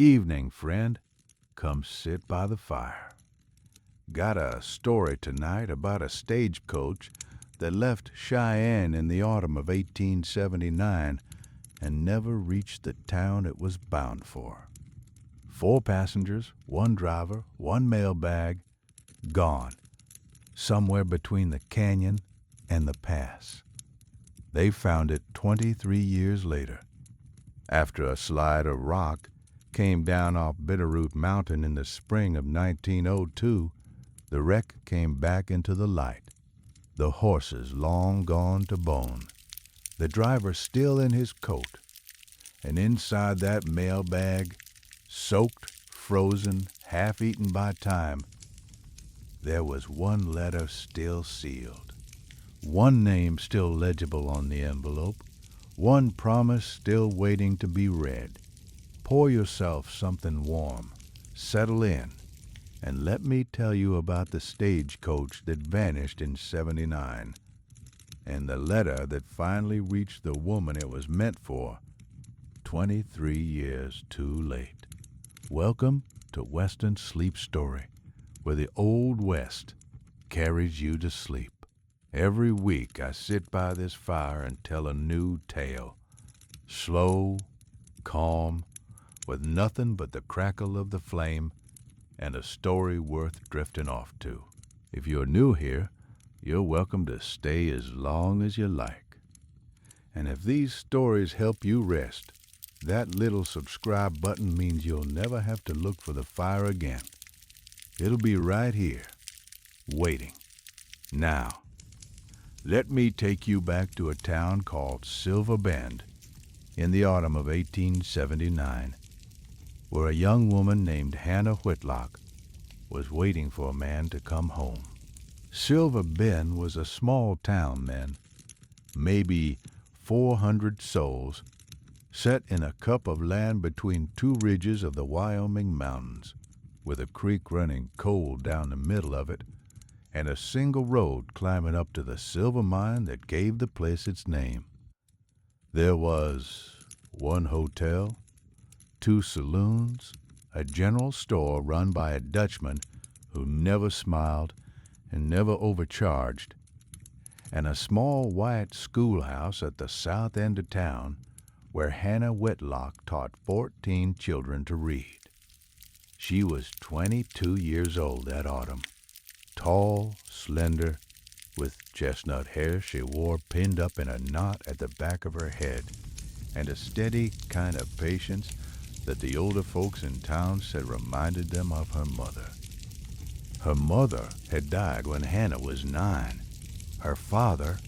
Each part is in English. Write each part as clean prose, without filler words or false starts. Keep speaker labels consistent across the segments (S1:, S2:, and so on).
S1: Evening, friend. Come sit by the fire. Got a story tonight about a stagecoach that left Cheyenne in the autumn of 1879 and never reached the town it was bound for. 4 passengers, 1 driver, 1 mailbag, gone, somewhere between the canyon and the pass. They found it 23 years later, after a slide of rock came down off Bitterroot Mountain in the spring of 1902. The wreck came back into the light, the horses long gone to bone, the driver still in his coat, and inside that mailbag, soaked, frozen, half-eaten by time, there was 1 letter still sealed, 1 name still legible on the envelope, 1 promise still waiting to be read. Pour yourself something warm, settle in, and let me tell you about the stagecoach that vanished in '79, and the letter that finally reached the woman it was meant for, 23 years too late. Welcome to Western Sleep Story, where the Old West carries you to sleep. Every week I sit by this fire and tell a new tale, slow, calm, with nothing but the crackle of the flame and a story worth drifting off to. If you're new here, you're welcome to stay as long as you like. And if these stories help you rest, that little subscribe button means you'll never have to look for the fire again. It'll be right here, waiting. Now, let me take you back to a town called Silver Bend in the autumn of 1879, where a young woman named Hannah Whitlock was waiting for a man to come home. Silver Bend was a small town then, maybe 400 souls, set in a cup of land between 2 ridges of the Wyoming mountains, with a creek running cold down the middle of it, and a single road climbing up to the silver mine that gave the place its name. There was 1 hotel, 2 saloons, a general store run by a Dutchman who never smiled and never overcharged, and a small white schoolhouse at the south end of town where Hannah Whitlock taught 14 children to read. She was 22 years old that autumn, tall, slender, with chestnut hair she wore pinned up in a knot at the back of her head, and a steady kind of patience that the older folks in town said reminded them of her mother. Her mother had died when Hannah was 9. Her father,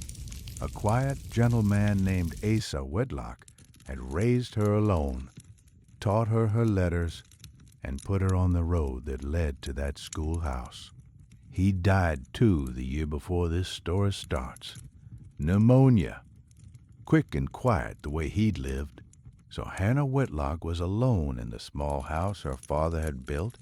S1: a quiet gentleman named Asa Whitlock, had raised her alone, taught her her letters, and put her on the road that led to that schoolhouse. He died, too, the year before this story starts. Pneumonia. Quick and quiet the way he'd lived. So Hannah Whitlock was alone in the small house her father had built,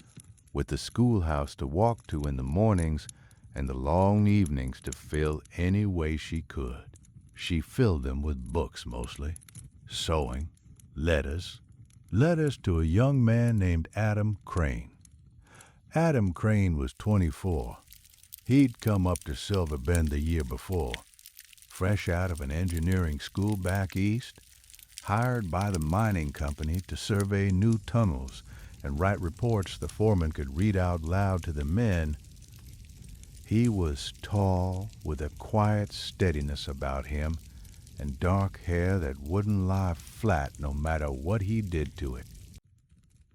S1: with the schoolhouse to walk to in the mornings and the long evenings to fill any way she could. She filled them with books mostly, sewing, letters to a young man named Adam Crane. Adam Crane was 24. He'd come up to Silver Bend the year before, fresh out of an engineering school back east, hired by the mining company to survey new tunnels and write reports the foreman could read out loud to the men. He was tall, with a quiet steadiness about him, and dark hair that wouldn't lie flat no matter what he did to it.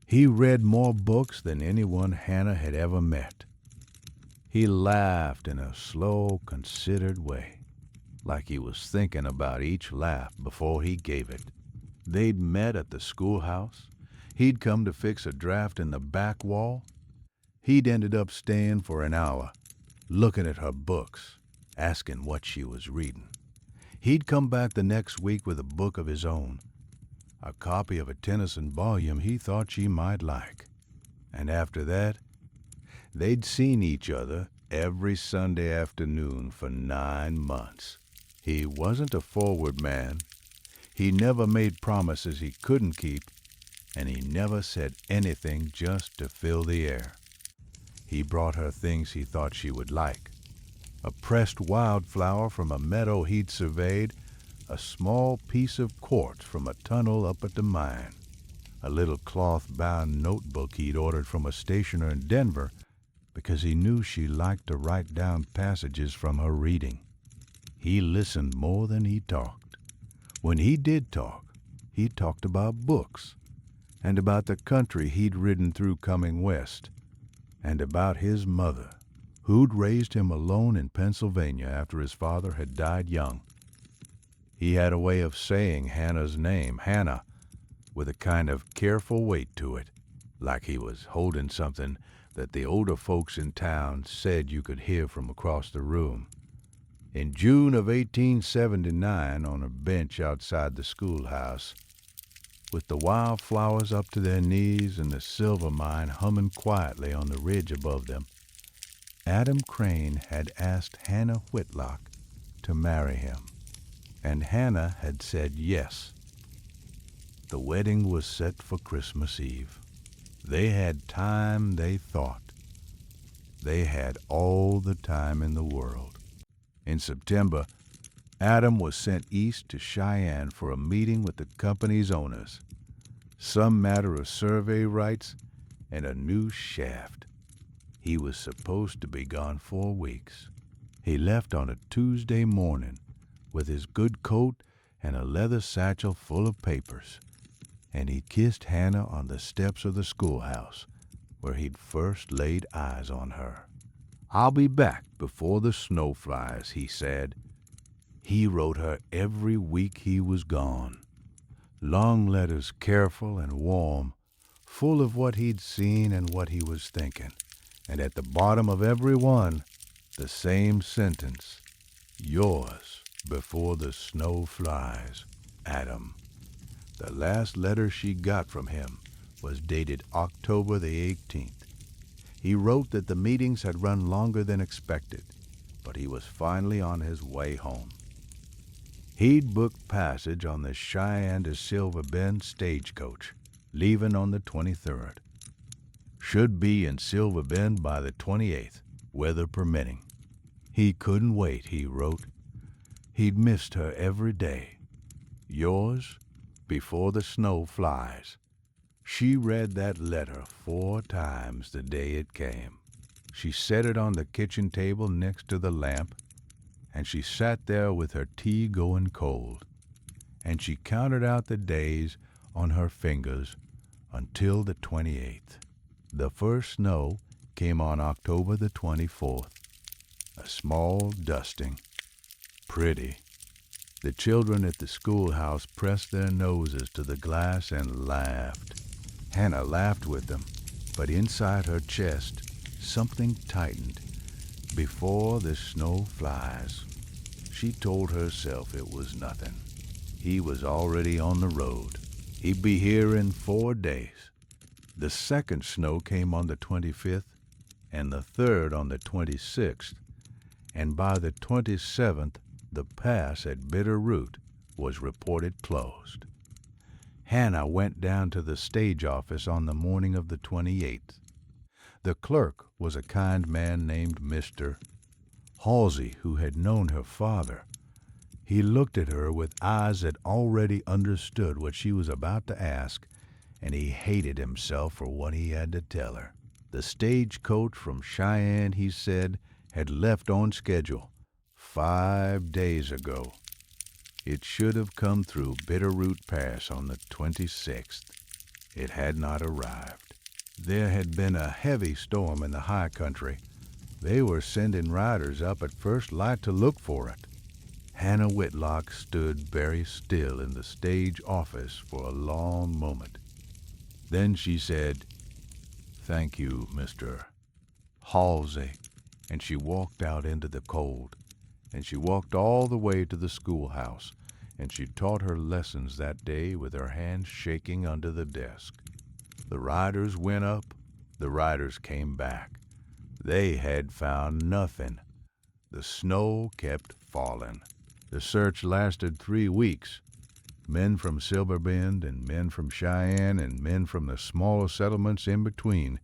S1: He read more books than anyone Hannah had ever met. He laughed in a slow, considered way, like he was thinking about each laugh before he gave it. They'd met at the schoolhouse. He'd come to fix a draft in the back wall. He'd ended up staying for an hour, looking at her books, asking what she was reading. He'd come back the next week with a book of his own, a copy of a Tennyson volume he thought she might like. And after that, they'd seen each other every Sunday afternoon for 9 months. He wasn't a forward man. He never made promises he couldn't keep, and he never said anything just to fill the air. He brought her things he thought she would like. A pressed wildflower from a meadow he'd surveyed, a small piece of quartz from a tunnel up at the mine, a little cloth-bound notebook he'd ordered from a stationer in Denver because he knew she liked to write down passages from her reading. He listened more than he talked. When he did talk, he talked about books, and about the country he'd ridden through coming west, and about his mother, who'd raised him alone in Pennsylvania after his father had died young. He had a way of saying Hannah's name, Hannah, with a kind of careful weight to it, like he was holding something that the older folks in town said you could hear from across the room. In June of 1879, on a bench outside the schoolhouse, with the wildflowers up to their knees and the silver mine humming quietly on the ridge above them, Adam Crane had asked Hannah Whitlock to marry him, and Hannah had said yes. The wedding was set for Christmas Eve. They had time, they thought. They had all the time in the world. In September, Adam was sent east to Cheyenne for a meeting with the company's owners, some matter of survey rights, and a new shaft. He was supposed to be gone 4 weeks. He left on a Tuesday morning with his good coat and a leather satchel full of papers, and he kissed Hannah on the steps of the schoolhouse where he'd first laid eyes on her. "I'll be back before the snow flies," he said. He wrote her every week he was gone. Long letters, careful and warm, full of what he'd seen and what he was thinking. And at the bottom of every one, the same sentence: "Yours before the snow flies, Adam." The last letter she got from him was dated October the 18th. He wrote that the meetings had run longer than expected, but he was finally on his way home. He'd booked passage on the Cheyenne to Silver Bend stagecoach, leaving on the 23rd. Should be in Silver Bend by the 28th, weather permitting. He couldn't wait, he wrote. He'd missed her every day. "Yours before the snow flies." She read that letter 4 times the day it came. She set it on the kitchen table next to the lamp, and she sat there with her tea going cold, and she counted out the days on her fingers until the 28th. The first snow came on October the 24th, a small dusting. Pretty. The children at the schoolhouse pressed their noses to the glass and laughed. Hannah laughed with them, but inside her chest something tightened. Before the snow flies. She told herself it was nothing. He was already on the road. He'd be here in 4 days. The second snow came on the 25th, and the third on the 26th, and by the 27th, the pass at Bitterroot was reported closed. Hannah went down to the stage office on the morning of the 28th. The clerk was a kind man named Mr. Halsey, who had known her father. He looked at her with eyes that already understood what she was about to ask, and he hated himself for what he had to tell her. The stagecoach from Cheyenne, he said, had left on schedule 5 days ago. It should have come through Bitterroot Pass on the 26th. It had not arrived. There had been a heavy storm in the high country. They were sending riders up at first light to look for it. Hannah Whitlock stood very still in the stage office for a long moment. Then she said, "Thank you, Mr. Halsey," and she walked out into the cold. And she walked all the way to the schoolhouse, and she taught her lessons that day with her hands shaking under the desk. The riders went up, the riders came back. They had found nothing. The snow kept falling. The search lasted 3 weeks. Men from Silver Bend and men from Cheyenne and men from the smaller settlements in between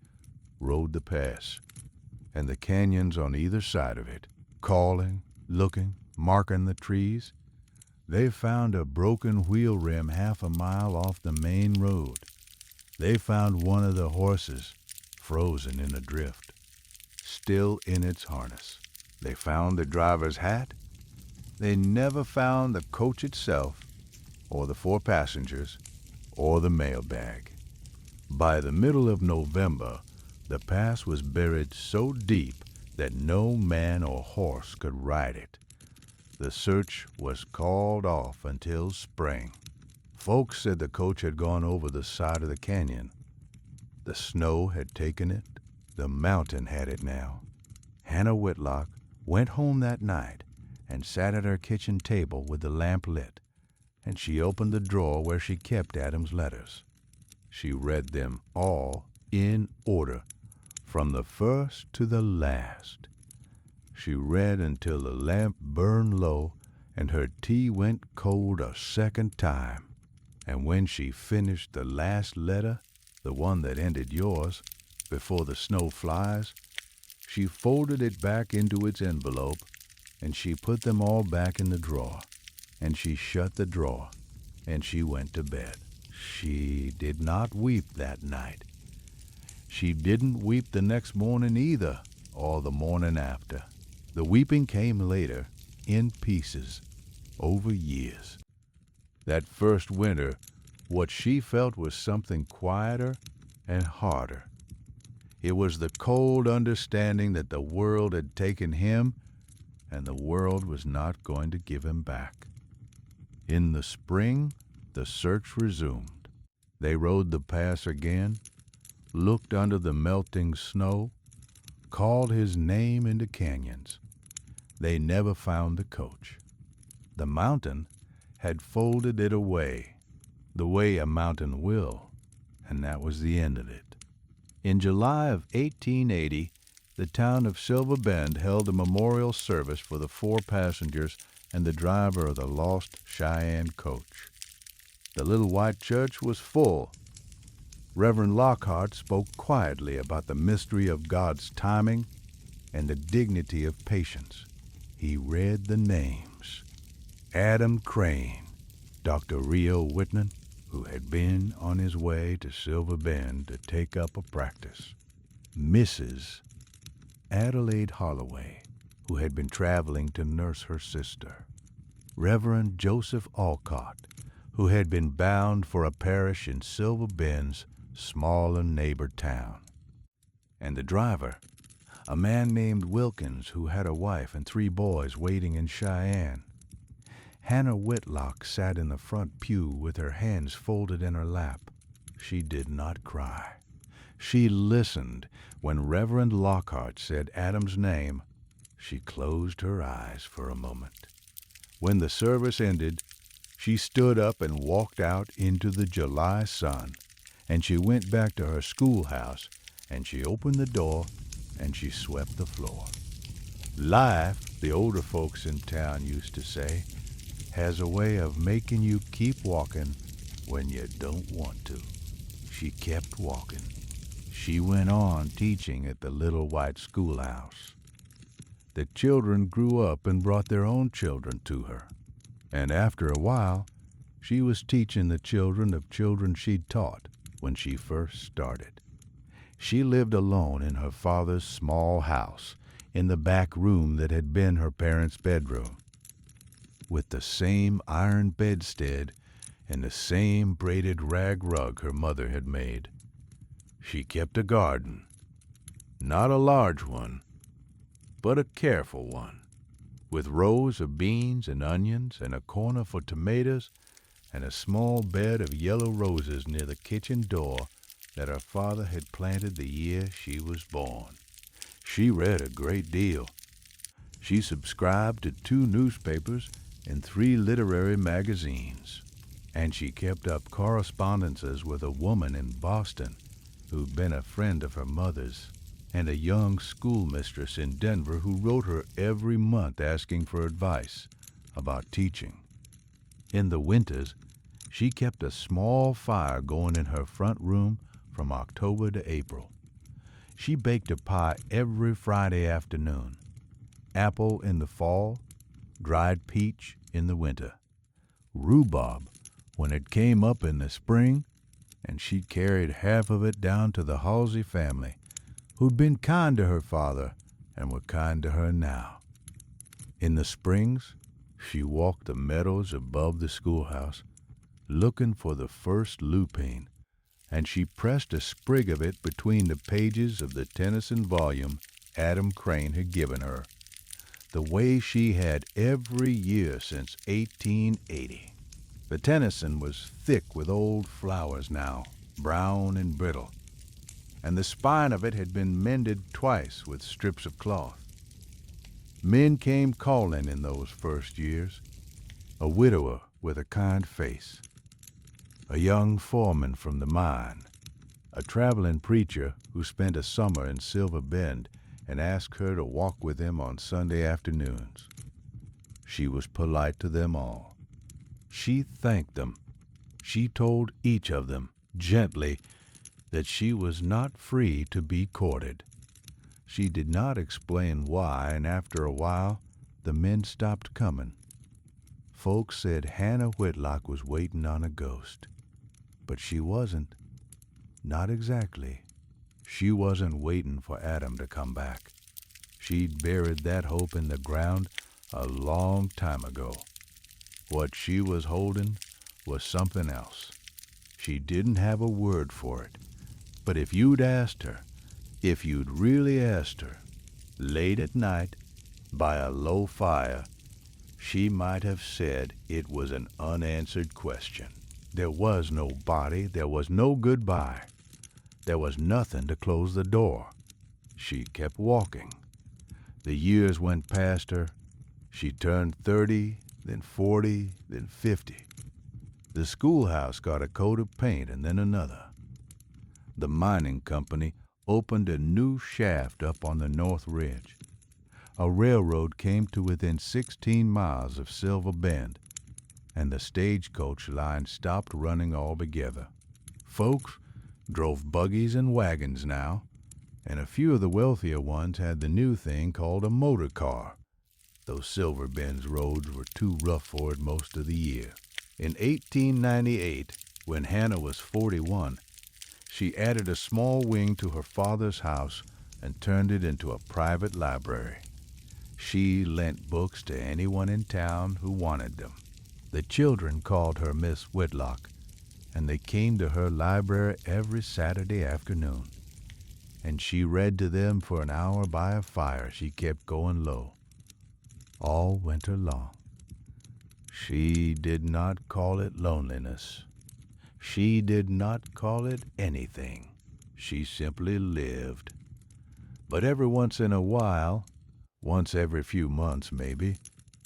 S1: rode the pass and the canyons on either side of it, calling, looking, marking the trees. They found a broken wheel rim half a mile off the main road. They found one of the horses frozen in a drift, still in its harness. They found the driver's hat. They never found the coach itself, or the 4 passengers, or the mailbag. By the middle of November, the pass was buried so deep that no man or horse could ride it. The search was called off until spring. Folks said the coach had gone over the side of the canyon. The snow had taken it. The mountain had it now. Hannah Whitlock went home that night and sat at her kitchen table with the lamp lit, and she opened the drawer where she kept Adam's letters. She read them all in order, from the first to the last. She read until the lamp burned low and her tea went cold a second time. And when she finished the last letter, the one that ended yours, before the snow flies, she folded it back into its envelope, and she put them all back in the drawer, and she shut the drawer, and she went to bed. She did not weep that night. She didn't weep the next morning either, or the morning after. The weeping came later, in pieces, over years. That first winter, what she felt was something quieter and harder. It was the cold understanding that the world had taken him and the world was not going to give him back. In the spring, the search resumed. They rode the pass again, looked under the melting snow, called his name into canyons. They never found the coach. The mountain had folded it away, the way a mountain will, and that was the end of it. In July of 1880, the town of Silver Bend held a memorial service for the 4 passengers and the driver of the lost Cheyenne coach. The little white church was full. Reverend Lockhart spoke quietly about the mystery of God's timing and the dignity of patience. He read the names. Adam Crane, Dr. Rio Whitman, who had been on his way to Silver Bend to take up a practice. Mrs. Adelaide Holloway, who had been traveling to nurse her sister. Reverend Joseph Alcott, who had been bound for a parish in Silver Bend's smaller neighbor town. And the driver, a man named Wilkins, who had a wife and 3 boys waiting in Cheyenne. Hannah Whitlock sat in the front pew with her hands folded in her lap. She did not cry. She listened when Reverend Lockhart said Adam's name. She closed her eyes for a moment. When the service ended, she stood up and walked out into the July sun, and she went back to her schoolhouse, and she opened the door, and she swept the floor. Life, the older folks in town used to say, has a way of making you keep walking when you don't want to. She kept walking. She went on teaching at the little white schoolhouse. The children grew up and brought their own children to her. And after a while, she was teaching the children of children she'd taught when she first started. She lived alone in her father's small house in the back room that had been her parents' bedroom, with the same iron bedstead and the same braided rag rug her mother had made. She kept a garden, not a large one, but a careful one, with rows of beans and onions and a corner for tomatoes and a small bed of yellow roses near the kitchen door that her father had planted the year she was born. She read a great deal. She subscribed to 2 newspapers and 3 literary magazines, and she kept up correspondences with a woman in Boston who'd been a friend of her mother's, and a young schoolmistress in Denver who wrote her every month asking for advice about teaching. In the winters, She kept a small fire going in her front room from October to April. She baked a pie every Friday afternoon. Apple in the fall, dried peach in the winter, rhubarb when it came up in the spring, and she carried half of it down to the Halsey family, who'd been kind to her father and were kind to her now. In the springs, she walked the meadows above the schoolhouse, looking for the first lupine, and she pressed a sprig of it between the pages of the Tennyson volume Adam Crane had given her, the way she had every year since 1880. The Tennyson was thick with old flowers now, brown and brittle, and the spine of it had been mended twice with strips of cloth. Men came calling in those first years, a widower with a kind face, a young foreman from the mine, a traveling preacher who spent a summer in Silver Bend and asked her to walk with him on Sunday afternoons. She was polite to them all. She thanked them. She told each of them, gently, that she was not free to be courted. She did not explain why, and after a while, the men stopped coming. Folks said Hannah Whitlock was waiting on a ghost. But she wasn't. Not exactly. She wasn't waiting for Adam to come back. She'd buried that hope in the ground a long time ago. What she was holding was something else. She didn't have a word for it. But if you'd asked her, if you'd really asked her, late at night, by a low fire, she might have said it was an unanswered question. There was no body, there was no goodbye. There was nothing to close the door. She kept walking. The years went past her. She turned 30, then 40, then 50. The schoolhouse got a coat of paint and then another. The mining company opened a new shaft up on the North Ridge. A railroad came to within 16 miles of Silver Bend, and the stagecoach line stopped running altogether. Folks drove buggies and wagons now, and a few of the wealthier ones had the new thing called a motor car, though Silver Bend's roads were too rough for it most of the year. In 1898, when Hannah was 41, she added a small wing to her father's house and turned it into a private library. She lent books to anyone in town who wanted them. The children called her Miss Whitlock, and they came to her library every Saturday afternoon. And she read to them for an hour by a fire she kept going low, all winter long. She did not call it loneliness. She did not call it anything. She simply lived. But every once in a while, once every few months maybe,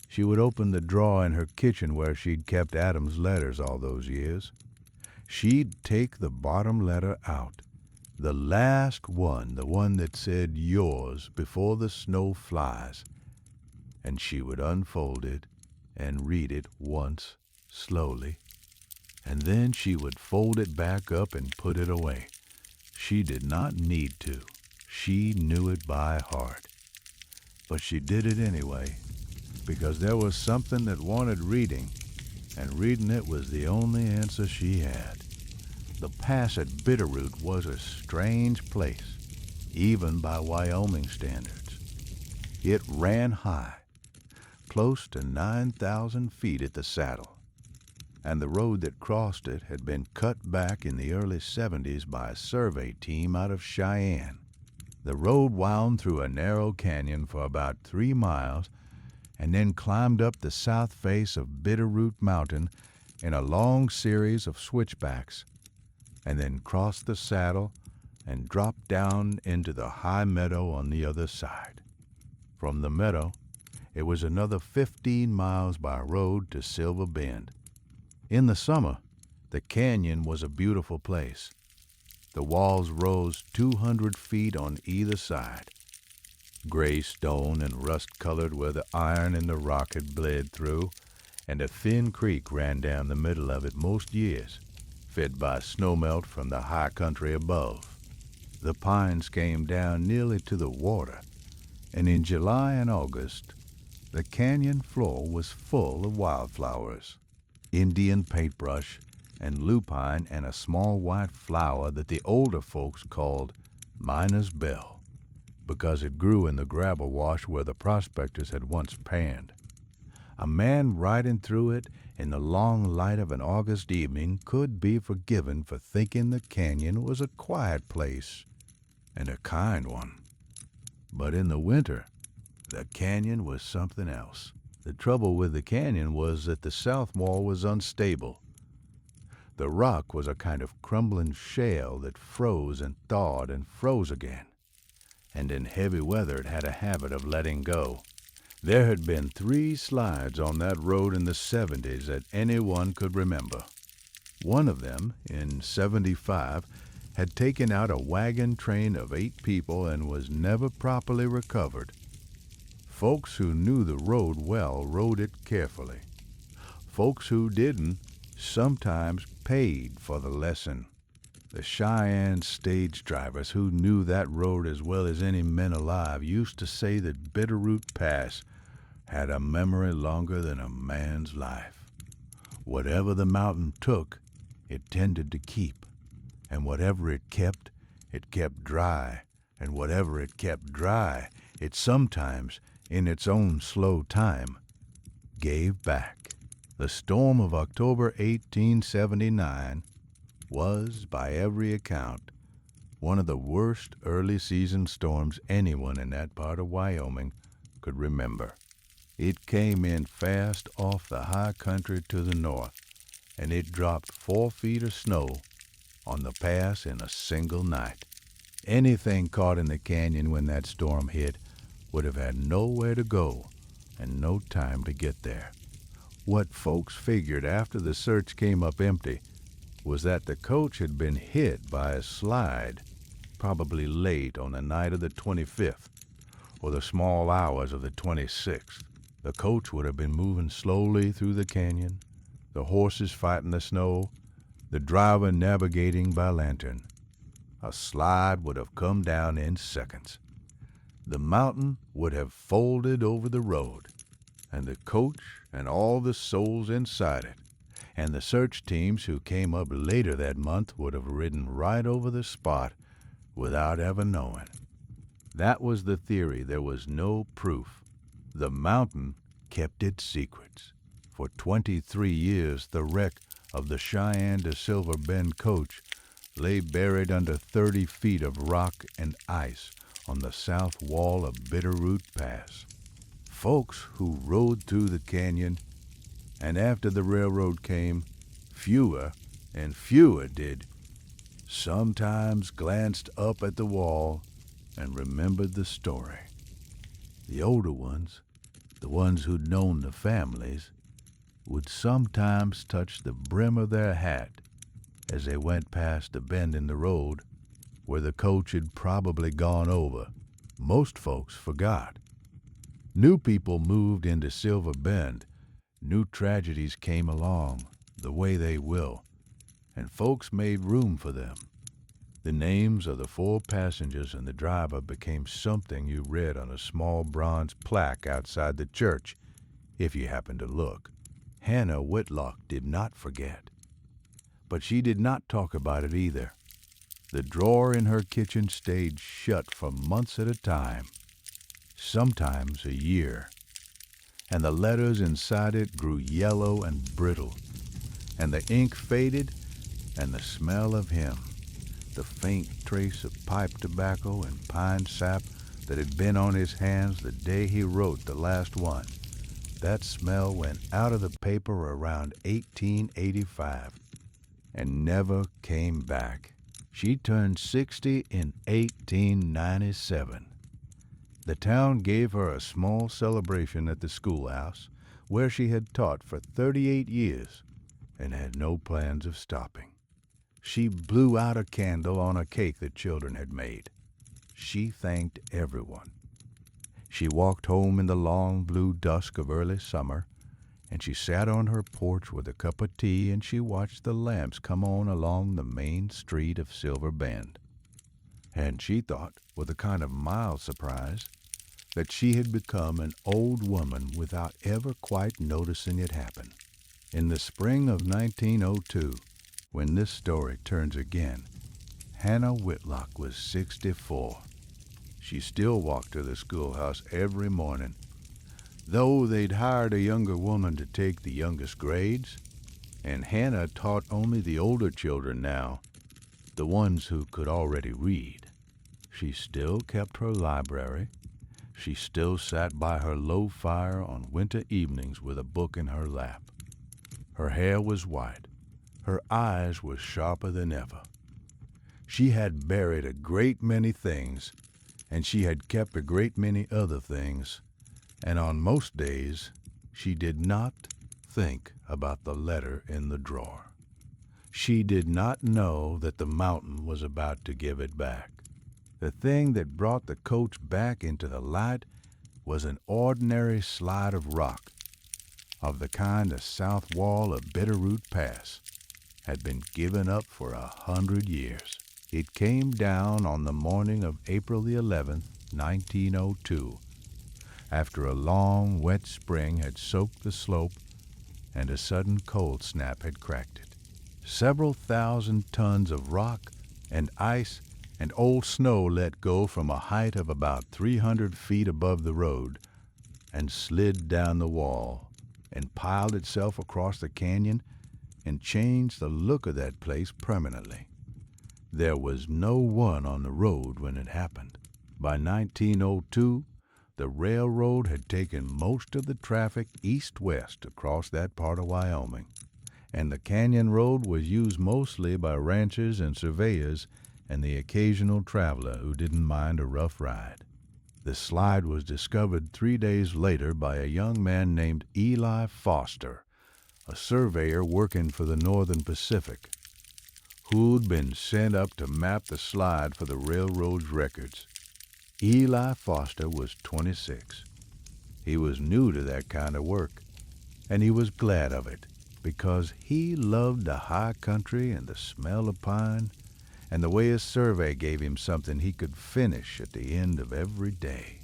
S1: she would open the drawer in her kitchen where she'd kept Adam's letters all those years. She'd take the bottom letter out, the last one, the one that said yours before the snow flies, and she would unfold it and read it once, slowly, and then she would fold it back up and put it away. She did not need to. She knew it by heart. But she did it anyway, because there was something that wanted reading, and reading it was the only answer she had. The pass at Bitterroot was a strange place, even by Wyoming standards. It ran high, close to 9,000 feet at the saddle, and the road that crossed it had been cut back in the early 70s by a survey team out of Cheyenne. The road wound through a narrow canyon for about 3 miles and then climbed up the south face of Bitterroot Mountain in a long series of switchbacks, and then crossed the saddle and dropped down into the high meadow on the other side. From the meadow, it was another 15 miles by road to Silver Bend. In the summer, the canyon was a beautiful place. The walls rose 200 feet on either side, gray stone and rust-colored where the iron in the rock had bled through, and a thin creek ran down the middle of it most years, fed by snowmelt from the high country above. The pines came down nearly to the water, and in July and August, the canyon floor was full of wildflowers, Indian paintbrush, and lupine, and a small white flower that the older folks called miner's bell, because it grew in the gravel wash where the prospectors had once panned. A man riding through it in the long light of an August evening could be forgiven for thinking the canyon was a quiet place, and a kind one. But in the winter, the canyon was something else. The trouble with the canyon was that the south wall was unstable. The rock was a kind of crumbling shale that froze and thawed and froze again, and in heavy weather it had a habit of letting go. There had been 3 slides on that road in the 70s that anyone could remember. One of them, in 75, had taken out a wagon train of 8 people and was never properly recovered. Folks who knew the road well rode it carefully. Folks who didn't sometimes paid for the lesson. The Cheyenne stage drivers who knew that road as well as any men alive used to say that Bitterroot Pass had a memory longer than a man's life. Whatever the mountain took, it tended to keep, and whatever it kept dry, and whatever it kept dry, it sometimes, in its own slow time, gave back. The storm of October 1879 was, by every account, one of the worst early season storms anyone in that part of Wyoming could remember. It came in fast off the high country to the north, and it dropped 4 feet of snow on the pass in a single night. Anything caught in the canyon when that storm hit would have had nowhere to go and no time to get there. What folks figured after the search came up empty was that the coach had been hit by a slide, probably late on the night of the 25th or the small hours of the 26th. The coach would have been moving slowly through the canyon, the horses fighting the snow, the driver navigating by lantern. A slide would have come down in seconds. The mountain would have folded over the road, and the coach and all the souls inside it, and the search teams who came up later that month would have ridden right over the spot without ever knowing. That was the theory. There was no proof. The mountain kept its secrets. For 23 years, the wreck of the Cheyenne to Silver Bend coach lay buried under 30 feet of rock and ice on the south wall of Bitterroot Pass. Folks who rode through the canyon, and after the railroad came, fewer and fewer did, sometimes glanced up at the wall and remembered the story. The older ones, the ones who'd known the families, would sometimes touch the brim of their hat as they went past a bend in the road where the coach had probably gone over. Most folks forgot. New people moved into Silver Bend. New tragedies came along, the way they will, and folks made room for them. The names of the 4 passengers and the driver became something you read on a small bronze plaque outside the church, if you happened to look. Hannah Whitlock did not forget, but she did not talk about it either. The drawer in her kitchen stayed shut for months at a time, sometimes a year, and the letters inside it grew yellow and brittle, and the ink faded, and the smell of him, the faint trace of pipe tobacco and pine sap that had been on his hands the day he wrote the last one, that smell went out of the paper around 1885 and never came back. She turned 60 in 1897. The town gave her a small celebration at the schoolhouse, where she had taught for 38 years and had no plans of stopping. She blew out a candle on a cake the children had made. She thanked everyone. She walked home in the long blue dusk of early summer, and she sat on her porch with a cup of tea and she watched the lamps come on along the main street of Silver Bend. And she thought, with a kind of mild surprise, that she had become an old woman without ever quite noticing it happen. In the spring of 1902, when this story turns again, Hannah Whitlock was 64. She still walked to the schoolhouse every morning. Though they'd hired a younger woman to take the youngest grades, and Hannah taught only the older children now, the ones who could already read. She still kept her library. She still sat by her low fire on winter evenings with a book in her lap. Her hair was white. Her eyes were sharper than ever. She had buried a great many things, and she had kept a great many other things, and on most days she did not think about the letter in the drawer. She did not know that the mountain was about to give it back. The thing that brought the coach back into the light was an ordinary slide of rock, of the kind the south wall of Bitterroot Pass had been given up for 100 years. It came down on the morning of April the 11th, 1902, after a long, wet spring had soaked the slope and a sudden cold snap had cracked it. Several thousand tons of rock and ice and old snow let go from a height of about 300 feet above the road and slid down the wall and piled itself across the canyon and changed the look of that place permanently. There was no one on the road when it happened. By 1902, the railroad had taken most of the traffic east-west across that part of Wyoming, and the canyon road was used mostly by ranchers and surveyors and the occasional traveler who didn't mind a rough ride. The slide was discovered 3 days later by a young man named Eli Foster, a surveyor working for the Northern Pacific, who'd been sent up to map the slide for the railroad's records. Eli Foster was 26. He was new to that kind of work, and he was glad of it because he loved the high country and the smell of pine and the way a survey gave him something he could finish at the end of every day.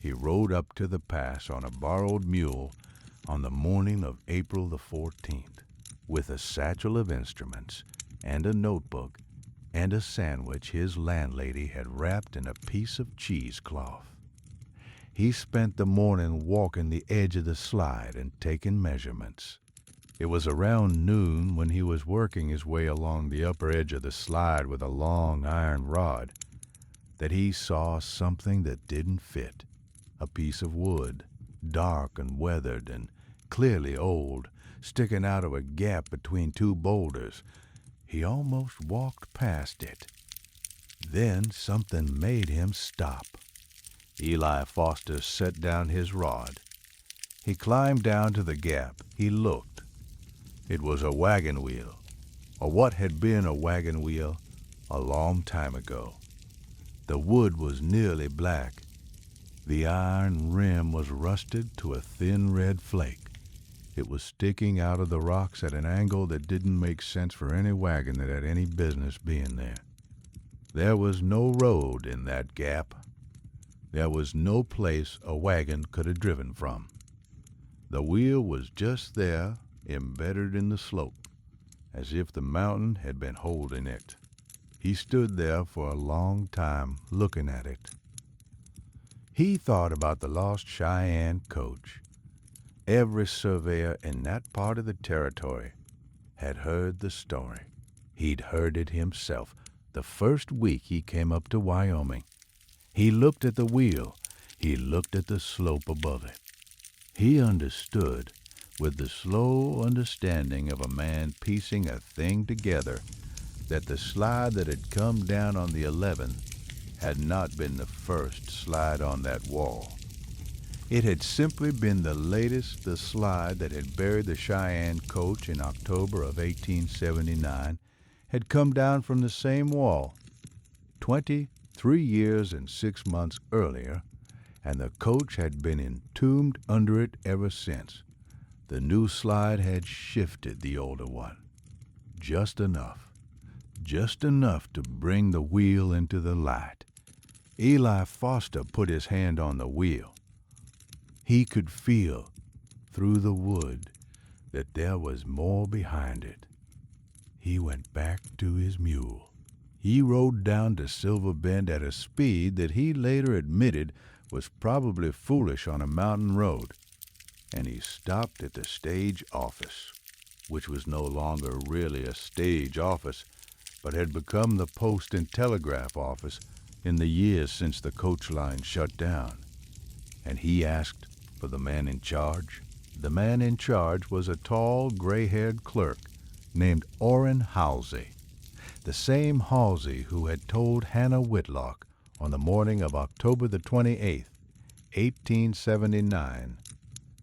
S1: He rode up to the pass on a borrowed mule on the morning of April the 14th with a satchel of instruments and a notebook and a sandwich his landlady had wrapped in a piece of cheesecloth. He spent the morning walking the edge of the slide and taking measurements. It was around noon when he was working his way along the upper edge of the slide with a long iron rod that he saw something that didn't fit. A piece of wood, dark and weathered and clearly old, sticking out of a gap between two boulders. He almost walked past it. Then something made him stop. Eli Foster set down his rod. He climbed down to the gap. He looked. It was a wagon wheel, or what had been a wagon wheel a long time ago. The wood was nearly black. The iron rim was rusted to a thin red flake. It was sticking out of the rocks at an angle that didn't make sense for any wagon that had any business being there. There was no road in that gap. There was no place a wagon could have driven from. The wheel was just there, embedded in the slope, as if the mountain had been holding it. He stood there for a long time looking at it. He thought about the lost Cheyenne coach. Every surveyor in that part of the territory had heard the story. He'd heard it himself the first week he came up to Wyoming. He looked at the wheel. He looked at the slope above it. He understood, with the slow understanding of a man piecing a thing together, that the slide that had come down on the 11th had not been the first slide on that wall. It had simply been the latest the slide that had buried the Cheyenne coach in October of 1879 had come down from the same wall 23 years and 6 months earlier, and the coach had been entombed under it ever since. The new slide had shifted the older one, just enough to bring the wheel into the light. Eli Foster put his hand on the wheel. He could feel, through the wood, that there was more behind it. He went back to his mule. He rode down to Silver Bend at a speed that he later admitted was probably foolish on a mountain road, and he stopped at the stage office, which was no longer really a stage office, but had become the post and telegraph office in the years since the coach line shut down. And he asked for the man in charge. The man in charge was a tall, gray-haired clerk named Orrin Halsey, the same Halsey who had told Hannah Whitlock on the morning of October the 28th, 1879,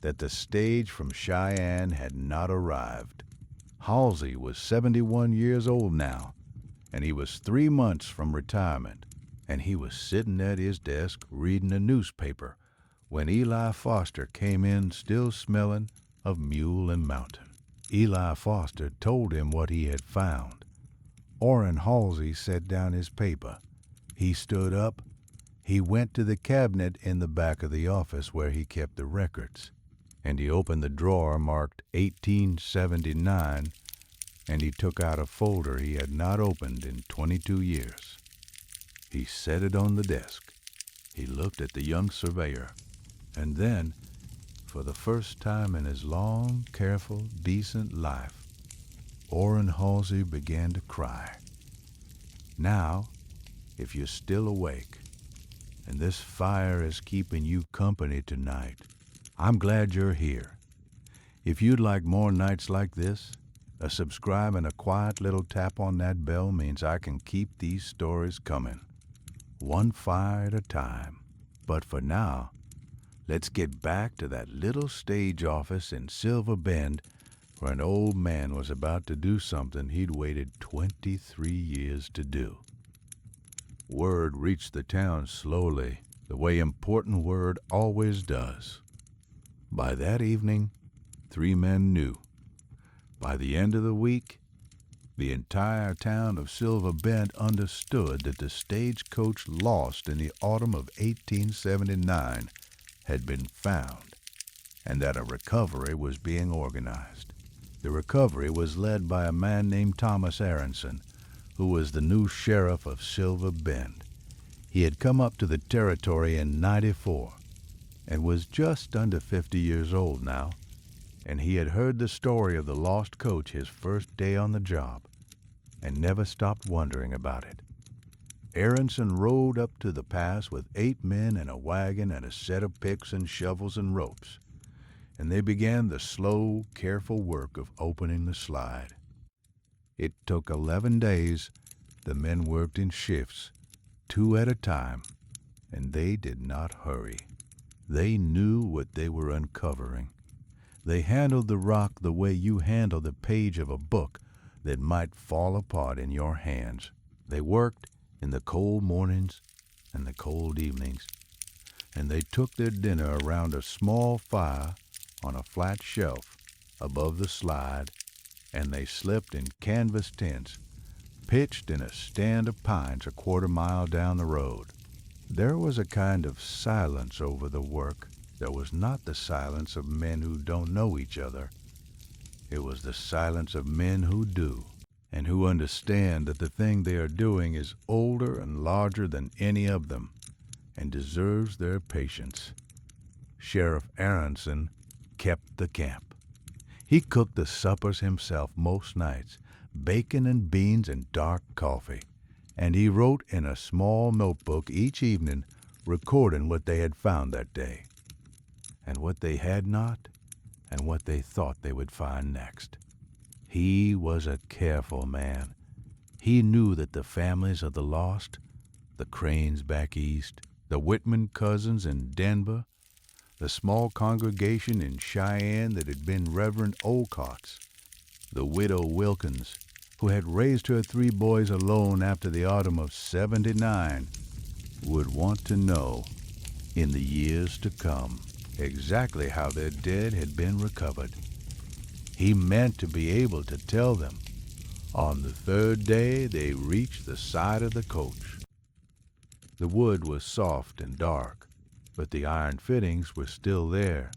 S1: that the stage from Cheyenne had not arrived. Halsey was 71 years old now, and he was 3 months from retirement, and he was sitting at his desk reading a newspaper when Eli Foster came in still smelling of mule and mountain. Eli Foster told him what he had found. Orrin Halsey set down his paper. He stood up. He went to the cabinet in the back of the office where he kept the records, and he opened the drawer marked 1879, and he took out a folder he had not opened in 22 years. He set it on the desk. He looked at the young surveyor, and then, for the first time in his long, careful, decent life, Orrin Halsey began to cry. Now, if you're still awake, and this fire is keeping you company tonight, I'm glad you're here. If you'd like more nights like this, a subscribe and a quiet little tap on that bell means I can keep these stories coming, one fire at a time. But for now, let's get back to that little stage office in Silver Bend where an old man was about to do something he'd waited 23 years to do. Word reached the town slowly, the way important word always does. By that evening, 3 men knew. By the end of the week, the entire town of Silver Bend understood that the stagecoach lost in the autumn of 1879 had been found, and that a recovery was being organized. The recovery was led by a man named Thomas Aronson, who was the new sheriff of Silver Bend. He had come up to the territory in '94 and was just under 50 years old now, and he had heard the story of the lost coach his first day on the job and never stopped wondering about it. Aronson rode up to the pass with 8 men and a wagon and a set of picks and shovels and ropes, and they began the slow, careful work of opening the slide. It took 11 days. The men worked in shifts, 2 at a time, and they did not hurry. They knew what they were uncovering. They handled the rock the way you handle the page of a book that might fall apart in your hands. They worked in the cold mornings and the cold evenings, and they took their dinner around a small fire on a flat shelf above the slide, and they slept in canvas tents pitched in a stand of pines a quarter-mile down the road. There was a kind of silence over the work that was not the silence of men who don't know each other. It was the silence of men who do, and who understand that the thing they are doing is older and larger than any of them, and deserves their patience. Sheriff Aronson kept the camp. He cooked the suppers himself most nights, bacon and beans and dark coffee, and he wrote in a small notebook each evening recording what they had found that day, and what they had not, and what they thought they would find next. He was a careful man. He knew that the families of the lost, the Cranes back east, the Whitman cousins in Denver, the small congregation in Cheyenne that had been Reverend Olcott's, the widow Wilkins, who had raised her 3 boys alone after the autumn of '79, would want to know, in the years to come, exactly how their dead had been recovered, He meant to be able to tell them. On the third day, they reached the side of the coach. The wood was soft and dark, but the iron fittings were still there.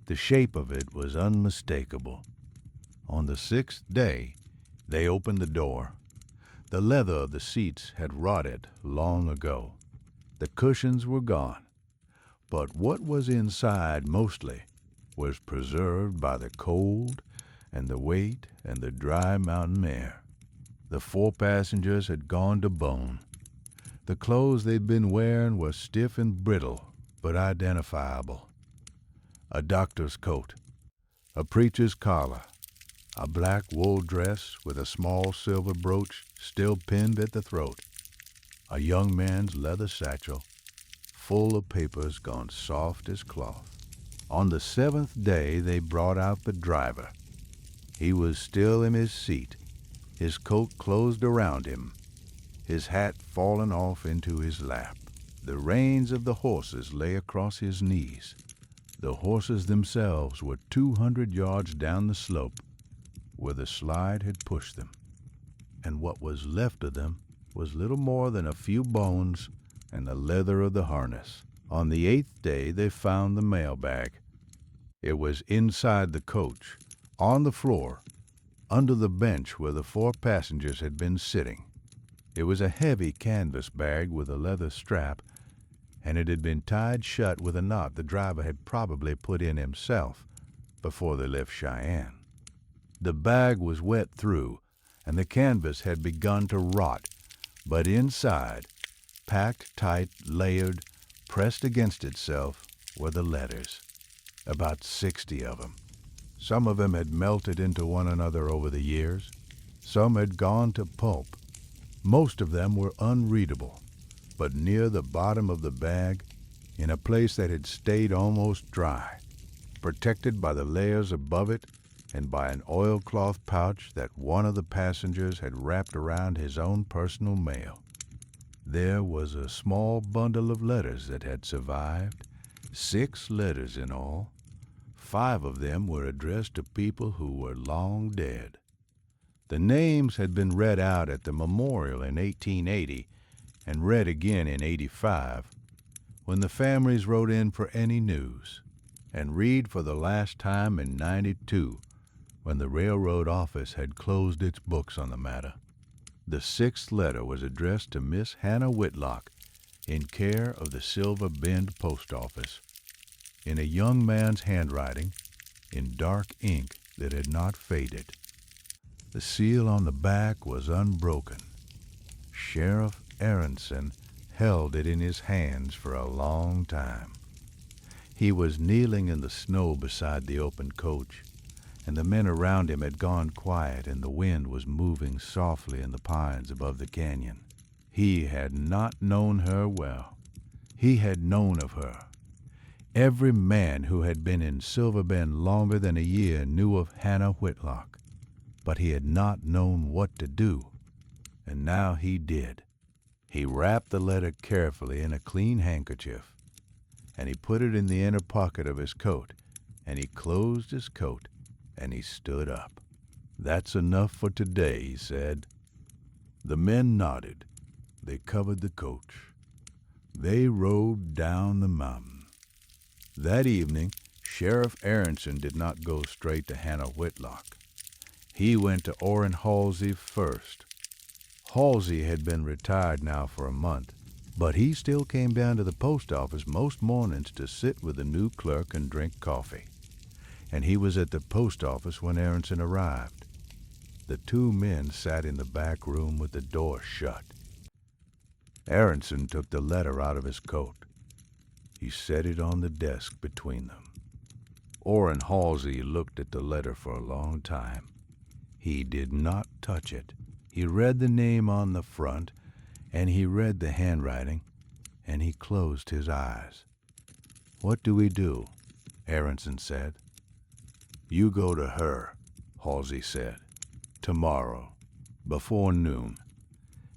S1: The shape of it was unmistakable. On the sixth day, they opened the door. The leather of the seats had rotted long ago. The cushions were gone, but what was inside mostly was preserved by the cold and the weight and the dry mountain air. The 4 passengers had gone to bone. The clothes they'd been wearing were stiff and brittle, but identifiable. A doctor's coat, a preacher's collar, a black wool dress with a small silver brooch still pinned at the throat, a young man's leather satchel, full of papers gone soft as cloth. On the 7th day, they brought out the driver. He was still in his seat, his coat closed around him, his hat fallen off into his lap. The reins of the horses lay across his knees. The horses themselves were 200 yards down the slope, where the slide had pushed them, and what was left of them was little more than a few bones and the leather of the harness. On the 8th day, they found the mailbag. It was inside the coach, on the floor, under the bench where the 4 passengers had been sitting. It was a heavy canvas bag with a leather strap, and it had been tied shut with a knot the driver had probably put in himself before they left Cheyenne. The bag was wet through, and the canvas had begun to rot, but inside, packed tight, layered, pressed against itself, were the letters, about 60 of them. Some of them had melted into one another over the years. Some had gone to pulp. Most of them were unreadable, but near the bottom of the bag, in a place that had stayed almost dry, protected by the layers above it and by an oilcloth pouch that one of the passengers had wrapped around his own personal mail, there was a small bundle of letters that had survived, 6 letters in all. 5 of them were addressed to people who were long dead. The names had been read out at the memorial in 1880 and read again in 85, when the families wrote in for any news, and read for the last time in 92, when the railroad office had closed its books on the matter. The 6th letter was addressed to Miss Hannah Whitlock, in care of the Silver Bend Post Office, in a young man's handwriting, in dark ink that had not faded. The seal on the back was unbroken. Sheriff Aronson held it in his hands for a long time. He was kneeling in the snow beside the open coach, and the men around him had gone quiet, and the wind was moving softly in the pines above the canyon. He had not known her well. He had known of her. Every man who had been in Silver Bend longer than a year knew of Hannah Whitlock, but he had not known what to do, and now he did. He wrapped the letter carefully in a clean handkerchief, and he put it in the inner pocket of his coat, and he closed his coat, and he stood up. "That's enough for today," he said. The men nodded. They covered the coach. They rode down the mountain. That evening, Sheriff Aronson did not go straight to Hannah Whitlock. He went to Orrin Halsey first. Halsey had been retired now for a month, but he still came down to the post office most mornings to sit with the new clerk and drink coffee. And he was at the post office when Aronson arrived. The 2 men sat in the back room with the door shut. Aronson took the letter out of his coat. He set it on the desk between them. Orrin Halsey looked at the letter for a long time. He did not touch it. He read the name on the front, and he read the handwriting, and he closed his eyes. "What do we do?" Aronson said. "You go to her," Halsey said, "tomorrow, before noon,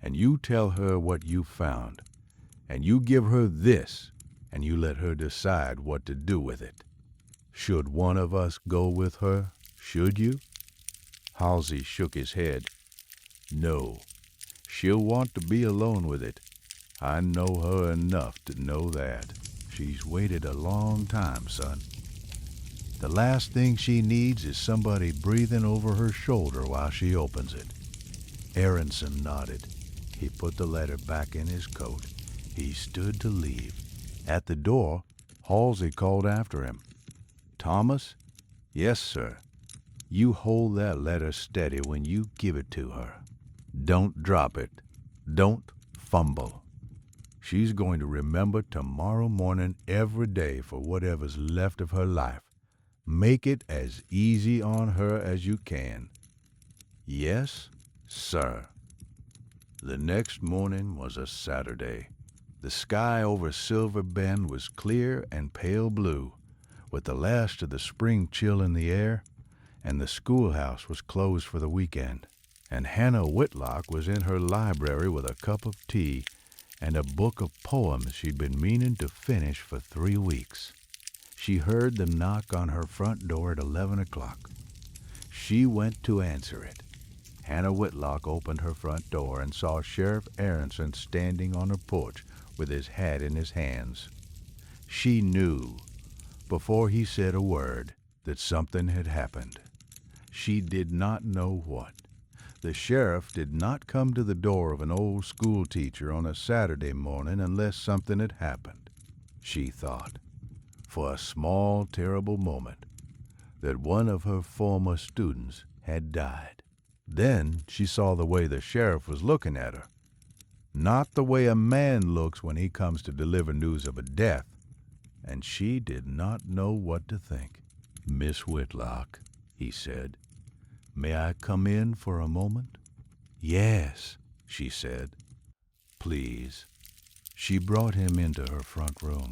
S1: and you tell her what you found, and you give her this, and you let her decide what to do with it. Should one of us go with her, Should you? Halsey shook his head. No. She'll want to be alone with it. I know her enough to know that. She's waited a long time, son. The last thing she needs is somebody breathing over her shoulder while she opens it. Aronson nodded. He put the letter back in his coat. He stood to leave. At the door, Halsey called after him. Thomas? Yes, sir. You hold that letter steady when you give it to her. Don't drop it. Don't fumble. She's going to remember tomorrow morning every day for whatever's left of her life. Make it as easy on her as you can. Yes, sir. The next morning was a Saturday. The sky over Silver Bend was clear and pale blue, with the last of the spring chill in the air, and the schoolhouse was closed for the weekend. And Hannah Whitlock was in her library with a cup of tea and a book of poems she'd been meaning to finish for 3 weeks. She heard the knock on her front door at 11 o'clock. She went to answer it. Hannah Whitlock opened her front door and saw Sheriff Aronson standing on her porch with his hat in his hands. She knew, before he said a word, that something had happened. She did not know what. The sheriff did not come to the door of an old schoolteacher on a Saturday morning unless something had happened, she thought, for a small, terrible moment, that one of her former students had died. Then she saw the way the sheriff was looking at her. Not the way a man looks when he comes to deliver news of a death, and she did not know what to think. Miss Whitlock, he said, may I come in for a moment? Yes, she said. Please. She brought him into her front room.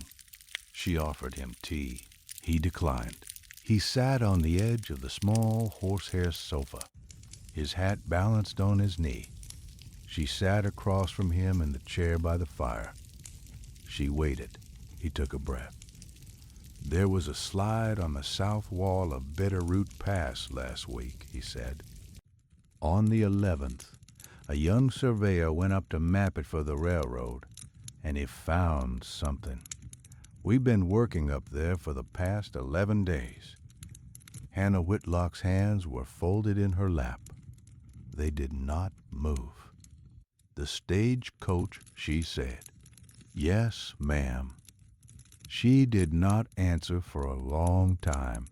S1: She offered him tea. He declined. He sat on the edge of the small horsehair sofa, his hat balanced on his knee. She sat across from him in the chair by the fire. She waited. He took a breath. There was a slide on the south wall of Bitterroot Pass last week, he said. On the 11th, a young surveyor went up to map it for the railroad, and he found something. We've been working up there for the past 11 days. Hannah Whitlock's hands were folded in her lap. They did not move. The stagecoach, she said. Yes, ma'am. She did not answer for a long time.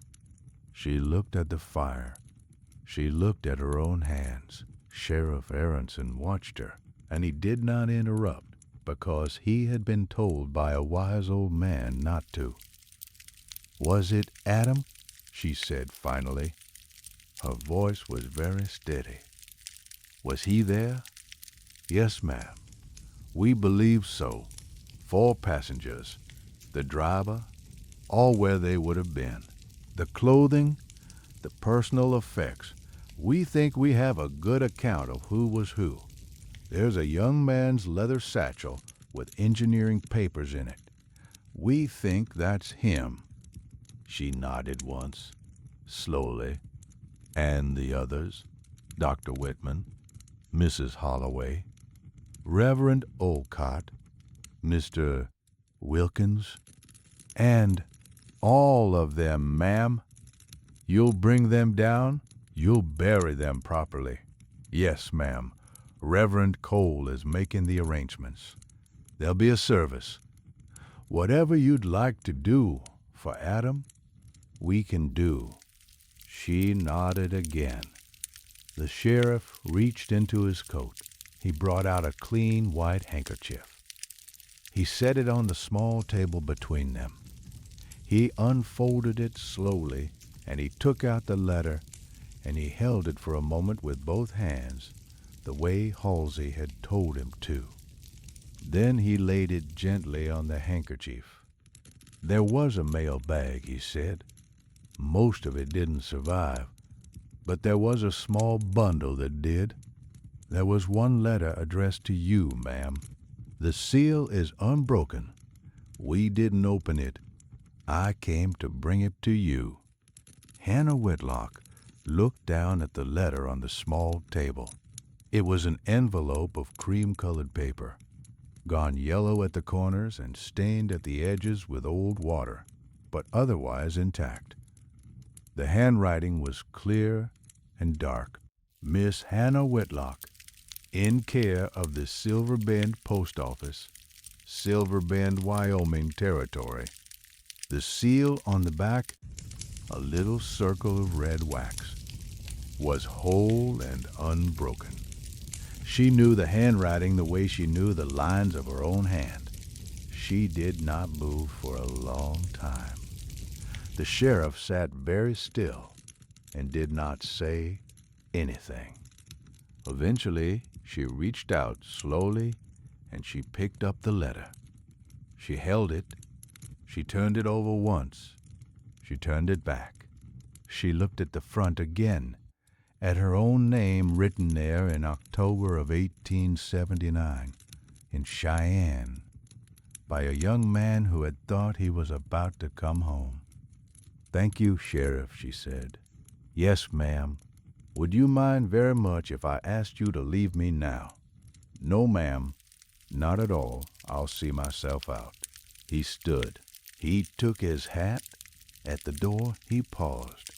S1: She looked at the fire. She looked at her own hands. Sheriff Aronson watched her, and he did not interrupt because he had been told by a wise old man not to. Was it Adam? She said finally. Her voice was very steady. Was he there? Yes, ma'am. We believe so. 4 passengers. The driver, all where they would have been. The clothing, the personal effects. We think we have a good account of who was who. There's a young man's leather satchel with engineering papers in it. We think that's him. She nodded once, slowly. And the others, Dr. Whitman, Mrs. Holloway, Reverend Olcott, Mr. Wilkins, and all of them, ma'am. You'll bring them down? You'll bury them properly. Yes, ma'am. Reverend Cole is making the arrangements. There'll be a service. Whatever you'd like to do for Adam, we can do. She nodded again. The sheriff reached into his coat. He brought out a clean white handkerchief. He set it on the small table between them. He unfolded it slowly, and he took out the letter, and he held it for a moment with both hands, the way Halsey had told him to. Then he laid it gently on the handkerchief. There was a mailbag, he said. Most of it didn't survive, but there was a small bundle that did. There was one letter addressed to you, ma'am. The seal is unbroken. We didn't open it. I came to bring it to you. Hannah Whitlock, looked down at the letter on the small table. It was an envelope of cream-colored paper, gone yellow at the corners and stained at the edges with old water, but otherwise intact. The handwriting was clear and dark. Miss Hannah Whitlock, in care of the Silver Bend Post Office, Silver Bend, Wyoming Territory. The seal on the back, a little circle of red wax, was whole and unbroken. She knew the handwriting the way she knew the lines of her own hand. She did not move for a long time. The sheriff sat very still and did not say anything. Eventually, she reached out slowly and she picked up the letter. She held it. She turned it over once. She turned it back. She looked at the front again, at her own name written there in October of 1879, in Cheyenne, by a young man who had thought he was about to come home. "Thank you, Sheriff," she said. "Yes, ma'am. Would you mind very much if I asked you to leave me now?" "No, ma'am. Not at all. I'll see myself out." He stood. He took his hat. At the door, he paused.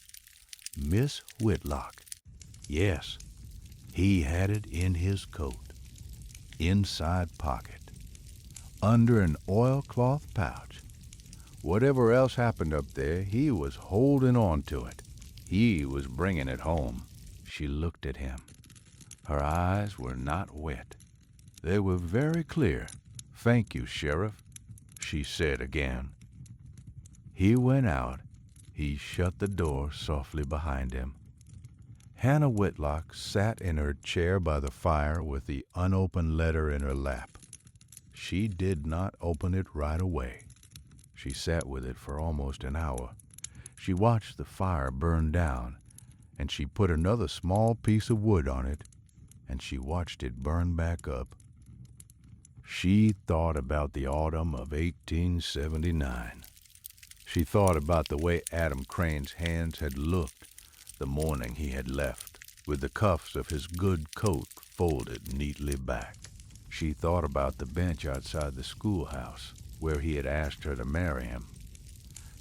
S1: Miss Whitlock. Yes, he had it in his coat, inside pocket, under an oilcloth pouch. Whatever else happened up there, he was holding on to it. He was bringing it home. She looked at him. Her eyes were not wet. They were very clear. "Thank you, Sheriff," she said again. He went out. He shut the door softly behind him. Hannah Whitlock sat in her chair by the fire with the unopened letter in her lap. She did not open it right away. She sat with it for almost an hour. She watched the fire burn down, and she put another small piece of wood on it, and she watched it burn back up. She thought about the autumn of 1879. She thought about the way Adam Crane's hands had looked the morning he had left, with the cuffs of his good coat folded neatly back. She thought about the bench outside the schoolhouse where he had asked her to marry him.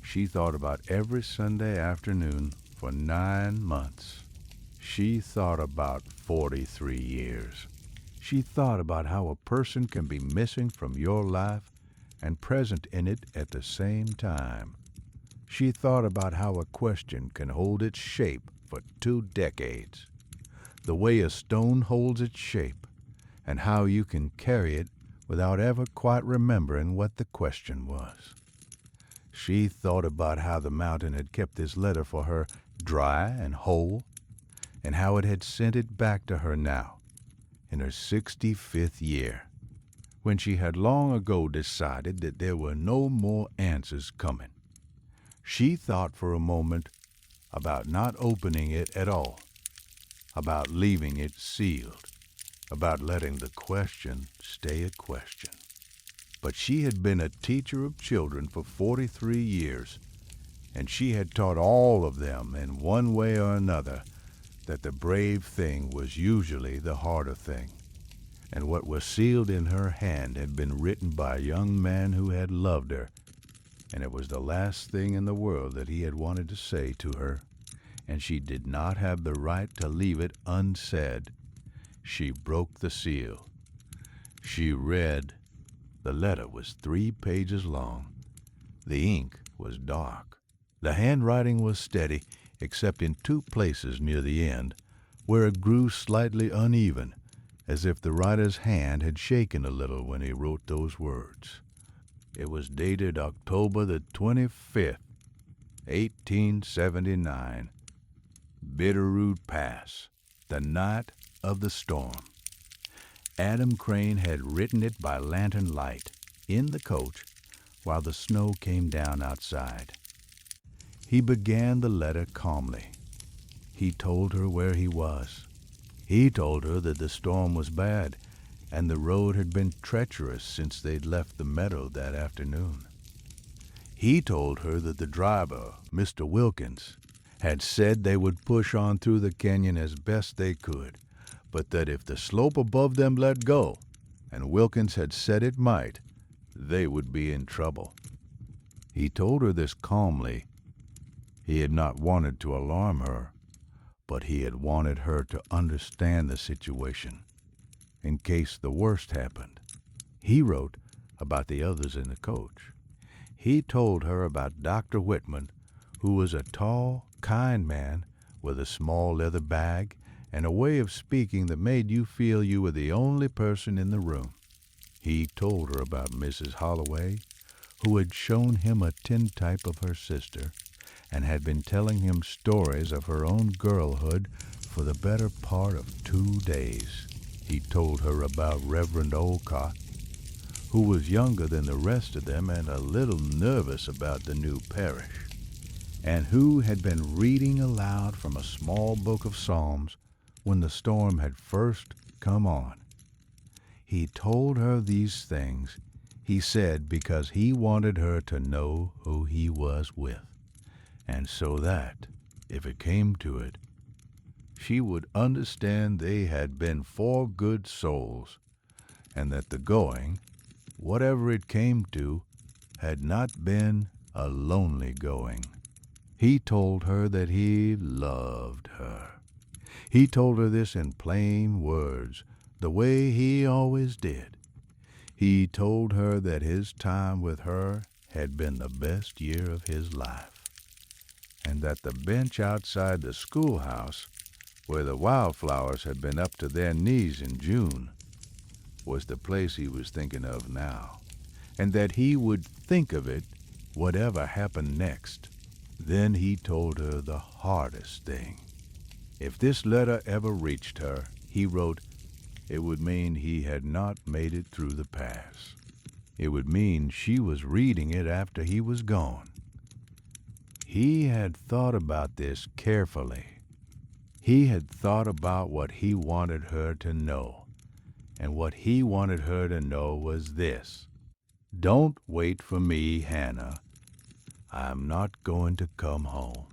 S1: She thought about every Sunday afternoon for 9 months. She thought about 43 years. She thought about how a person can be missing from your life and present in it at the same time. She thought about how a question can hold its shape for 2 decades, the way a stone holds its shape, and how you can carry it without ever quite remembering what the question was. She thought about how the mountain had kept this letter for her dry and whole, and how it had sent it back to her now, in her 65th year, when she had long ago decided that there were no more answers coming. She thought for a moment about not opening it at all, about leaving it sealed, about letting the question stay a question. But she had been a teacher of children for 43 years, and she had taught all of them in one way or another that the brave thing was usually the harder thing, and what was sealed in her hand had been written by a young man who had loved her, and it was the last thing in the world that he had wanted to say to her, and she did not have the right to leave it unsaid. She broke the seal. She read. The letter was 3 pages long. The ink was dark. The handwriting was steady, except in 2 places near the end, where it grew slightly uneven, as if the writer's hand had shaken a little when he wrote those words. It was dated October the 25th, 1879. Bitterroot Pass, the night of the storm. Adam Crane had written it by lantern light, in the coach, while the snow came down outside. He began the letter calmly. He told her where he was. He told her that the storm was bad, and the road had been treacherous since they'd left the meadow that afternoon. He told her that the driver, Mr. Wilkins, had said they would push on through the canyon as best they could, but that if the slope above them let go, and Wilkins had said it might, they would be in trouble. He told her this calmly. He had not wanted to alarm her, but he had wanted her to understand the situation, in case the worst happened. He wrote about the others in the coach. He told her about Dr. Whitman, who was a tall, kind man with a small leather bag and a way of speaking that made you feel you were the only person in the room. He told her about Mrs. Holloway, who had shown him a tintype of her sister and had been telling him stories of her own girlhood for the better part of 2 days. He told her about Reverend Olcott, who was younger than the rest of them and a little nervous about the new parish, and who had been reading aloud from a small book of Psalms when the storm had first come on. He told her these things, he said, because he wanted her to know who he was with, and so that, if it came to it, she would understand they had been 4 good souls, and that the going, whatever it came to, had not been a lonely going. He told her that he loved her. He told her this in plain words, the way he always did. He told her that his time with her had been the best year of his life, and that the bench outside the schoolhouse, where the wildflowers had been up to their knees in June, was the place he was thinking of now, and that he would think of it whatever happened next. Then he told her the hardest thing. If this letter ever reached her, he wrote, it would mean he had not made it through the pass. It would mean she was reading it after he was gone. He had thought about this carefully. He had thought about what he wanted her to know. And what he wanted her to know was this. Don't wait for me, Hannah. I'm not going to come home.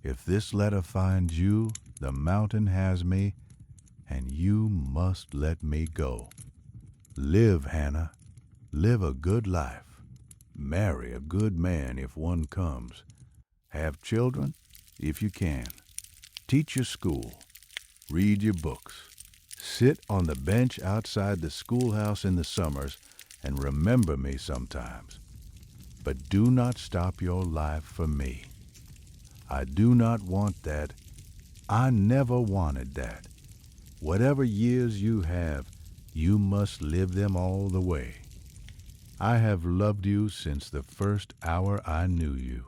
S1: If this letter finds you, the mountain has me, and you must let me go. Live, Hannah. Live a good life. Marry a good man if one comes. Have children if you can. Teach your school. Read your books. Sit on the bench outside the schoolhouse in the summers and remember me sometimes. But do not stop your life for me. I do not want that. I never wanted that. Whatever years you have, you must live them all the way. I have loved you since the first hour I knew you.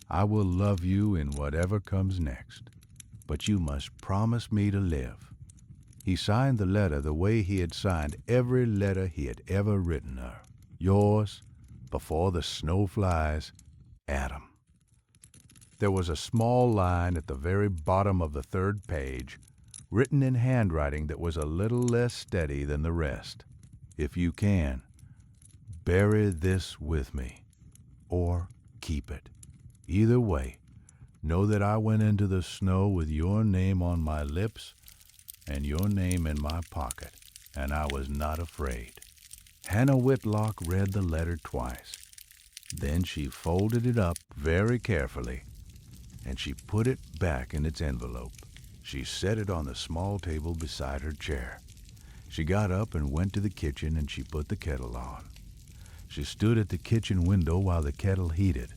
S1: I will love you in whatever comes next. But you must promise me to live. He signed the letter the way he had signed every letter he had ever written her. Yours, before the snow flies, Adam. There was a small line at the very bottom of the 3rd page, written in handwriting that was a little less steady than the rest. If you can, bury this with me, or keep it. Either way, know that I went into the snow with your name on my lips and your name in my pocket, and I was not afraid. Hannah Whitlock read the letter twice. Then she folded it up very carefully, and she put it back in its envelope. She set it on the small table beside her chair. She got up and went to the kitchen, and she put the kettle on. She stood at the kitchen window while the kettle heated,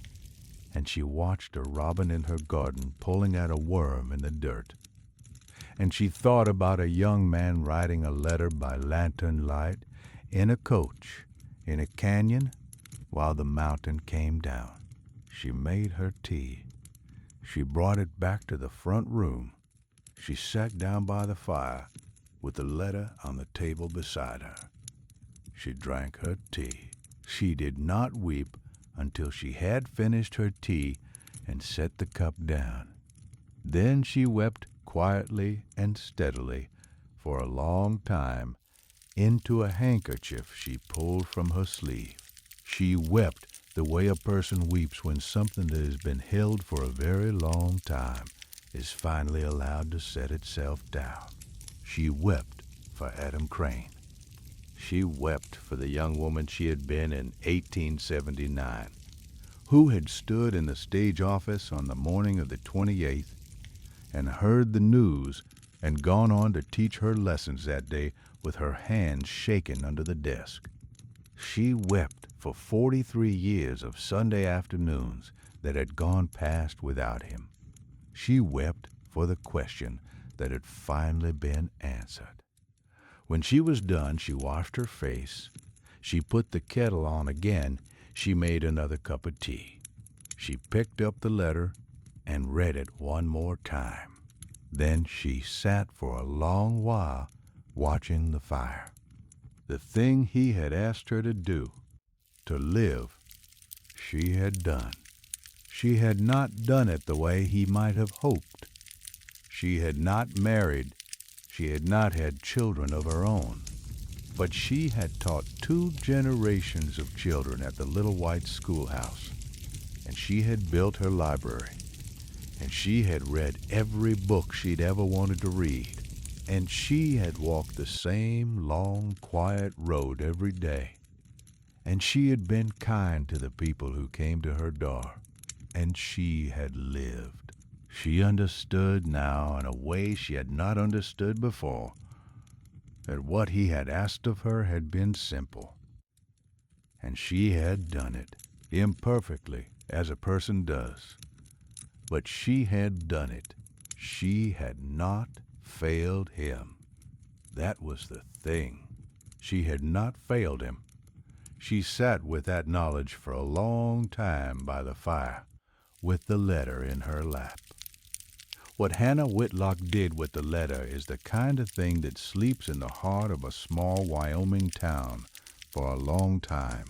S1: and she watched a robin in her garden pulling at a worm in the dirt. And she thought about a young man writing a letter by lantern light in a coach in a canyon while the mountain came down. She made her tea. She brought it back to the front room. She sat down by the fire with the letter on the table beside her. She drank her tea. She did not weep until she had finished her tea and set the cup down. Then she wept quietly and steadily for a long time into a handkerchief she pulled from her sleeve. She wept the way a person weeps when something that has been held for a very long time is finally allowed to set itself down. She wept for Adam Crane. She wept for the young woman she had been in 1879, who had stood in the stage office on the morning of the 28th and heard the news and gone on to teach her lessons that day with her hands shaking under the desk. She wept for 43 years of Sunday afternoons that had gone past without him. She wept for the question that had finally been answered. When she was done, she washed her face. She put the kettle on again. She made another cup of tea. She picked up the letter and read it one more time. Then she sat for a long while watching the fire. The thing he had asked her to do, to live, she had done. She had not done it the way he might have hoped. She had not married. She had not had children of her own. But she had taught 2 generations of children at the little white schoolhouse. And she had built her library. And she had read every book she'd ever wanted to read. And she had walked the same long, quiet road every day. And she had been kind to the people who came to her door. And she had lived. She understood now in a way she had not understood before that what he had asked of her had been simple. And she had done it, imperfectly, as a person does. But she had done it. She had not failed him. That was the thing. She had not failed him. She sat with that knowledge for a long time by the fire, with the letter in her lap. What Hannah Whitlock did with the letter is the kind of thing that sleeps in the heart of a small Wyoming town for a long time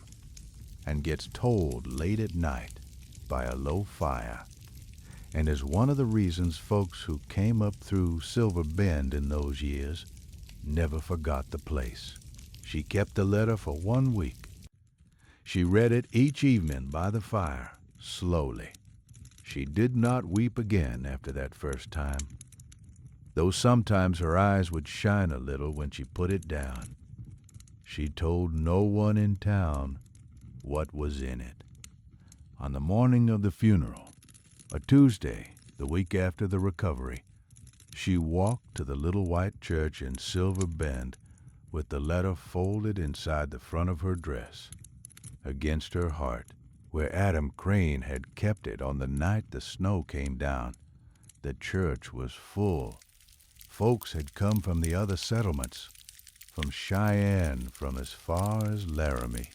S1: and gets told late at night by a low fire, and is one of the reasons folks who came up through Silver Bend in those years never forgot the place. She kept the letter for 1 week. She read it each evening by the fire, slowly. She did not weep again after that first time, though sometimes her eyes would shine a little when she put it down. She told no one in town what was in it. On the morning of the funeral, a Tuesday, the week after the recovery, she walked to the little white church in Silver Bend with the letter folded inside the front of her dress, against her heart, where Adam Crane had kept it on the night the snow came down. The church was full. Folks had come from the other settlements, from Cheyenne, from as far as Laramie.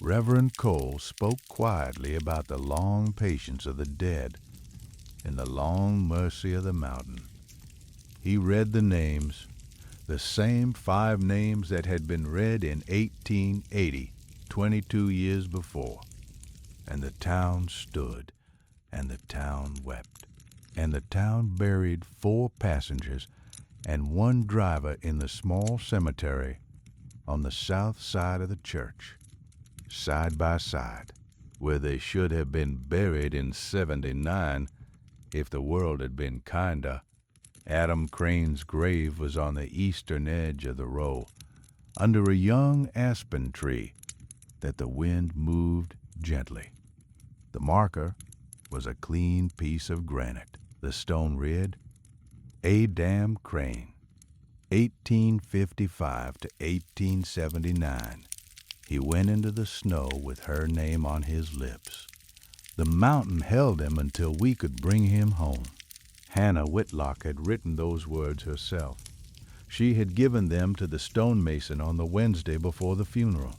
S1: Reverend Cole spoke quietly about the long patience of the dead and the long mercy of the mountain. He read the names, the same 5 names that had been read in 1880, 22 years before. And the town stood, and the town wept, and the town buried 4 passengers and 1 driver in the small cemetery on the south side of the church, side by side, where they should have been buried in 79 if the world had been kinder. Adam Crane's grave was on the eastern edge of the row, under a young aspen tree that the wind moved gently. The marker was a clean piece of granite. The stone read, Adam Crane, 1855 to 1879. He went into the snow with her name on his lips. The mountain held him until we could bring him home. Hannah Whitlock had written those words herself. She had given them to the stonemason on the Wednesday before the funeral.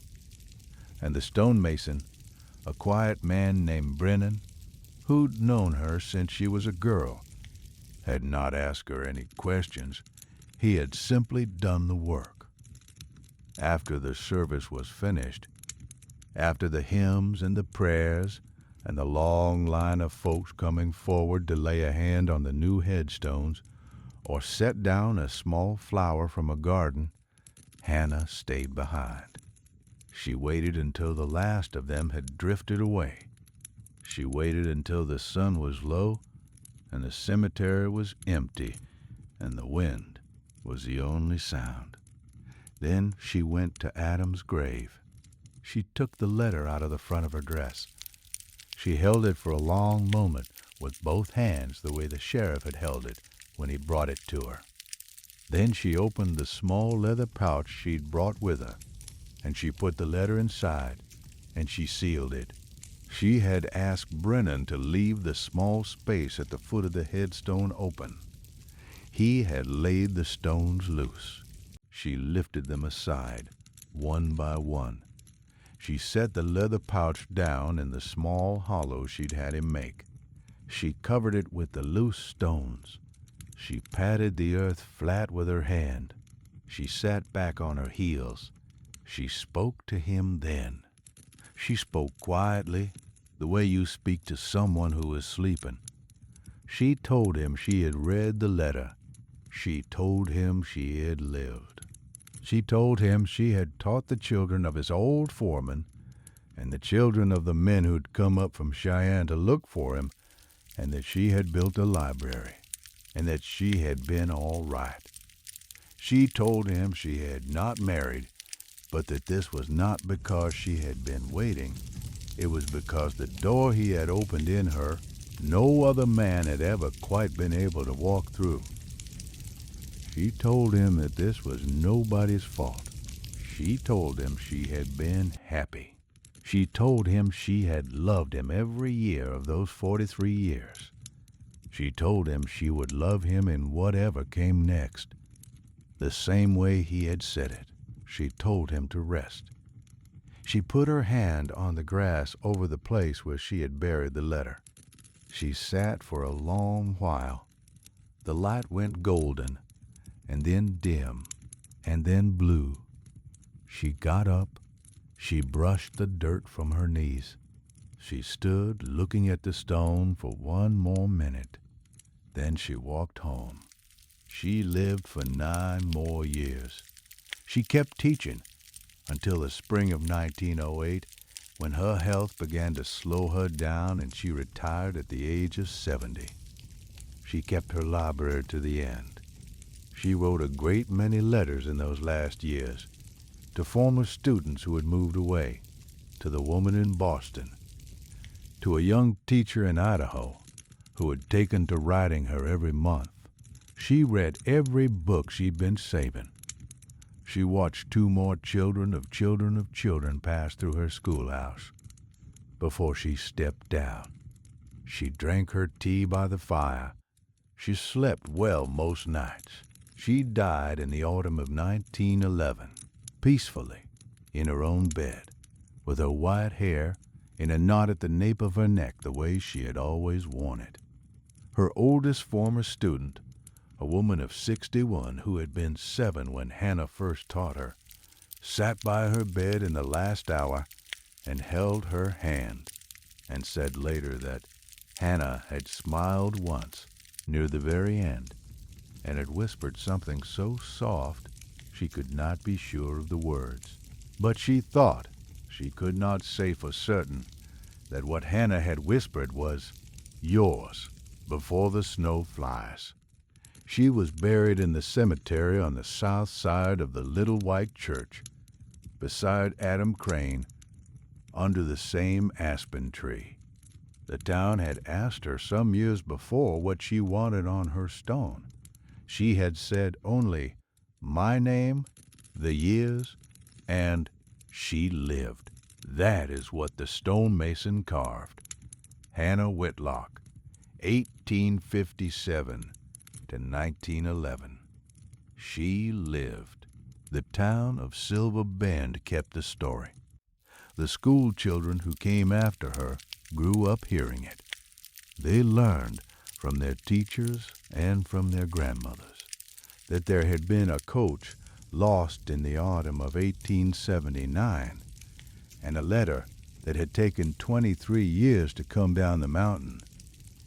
S1: And the stonemason, a quiet man named Brennan, who'd known her since she was a girl, had not asked her any questions. He had simply done the work. After the service was finished, after the hymns and the prayers and the long line of folks coming forward to lay a hand on the new headstones or set down a small flower from a garden, Hannah stayed behind. She waited until the last of them had drifted away. She waited until the sun was low and the cemetery was empty and the wind was the only sound. Then she went to Adam's grave. She took the letter out of the front of her dress. She held it for a long moment with both hands the way the sheriff had held it when he brought it to her. Then she opened the small leather pouch she'd brought with her, and she put the letter inside, and she sealed it. She had asked Brennan to leave the small space at the foot of the headstone open. He had laid the stones loose. She lifted them aside, one by one. She set the leather pouch down in the small hollow she'd had him make. She covered it with the loose stones. She patted the earth flat with her hand. She sat back on her heels. She spoke to him then. She spoke quietly, the way you speak to someone who is sleeping. She told him she had read the letter. She told him she had lived. She told him she had taught the children of his old foreman and the children of the men who'd come up from Cheyenne to look for him, and that she had built a library, and that she had been all right. She told him she had not married, but that this was not because she had been waiting. It was because the door he had opened in her, no other man had ever quite been able to walk through. She told him that this was nobody's fault. She told him she had been happy. She told him she had loved him every year of those 43 years. She told him she would love him in whatever came next, the same way he had said it. She told him to rest. She put her hand on the grass over the place where she had buried the letter. She sat for a long while. The light went golden, and then dim, and then blue. She got up. She brushed the dirt from her knees. She stood looking at the stone for one more minute. Then she walked home. She lived for 9 more years. She kept teaching until the spring of 1908, when her health began to slow her down and she retired at the age of 70. She kept her library to the end. She wrote a great many letters in those last years, to former students who had moved away, to the woman in Boston, to a young teacher in Idaho who had taken to writing her every month. She read every book she'd been saving. She watched 2 more children of children pass through her schoolhouse before she stepped down. She drank her tea by the fire. She slept well most nights. She died in the autumn of 1911, peacefully, in her own bed, with her white hair in a knot at the nape of her neck the way she had always worn it. Her oldest former student, a woman of 61 who had been 7 when Hannah first taught her, sat by her bed in the last hour and held her hand, and said later that Hannah had smiled once near the very end and had whispered something so soft she could not be sure of the words. But she thought she could not say for certain that what Hannah had whispered was, "Yours, before the snow flies." She was buried in the cemetery on the south side of the little white church, beside Adam Crane, under the same aspen tree. The town had asked her some years before what she wanted on her stone. She had said only, "My name, the years, and she lived." That is what the stonemason carved. Hannah Whitlock, 1857 to 1911. She lived. The town of Silver Bend kept the story. The school children who came after her grew up hearing it. They learned from their teachers and from their grandmothers that there had been a coach lost in the autumn of 1879, and a letter that had taken 23 years to come down the mountain,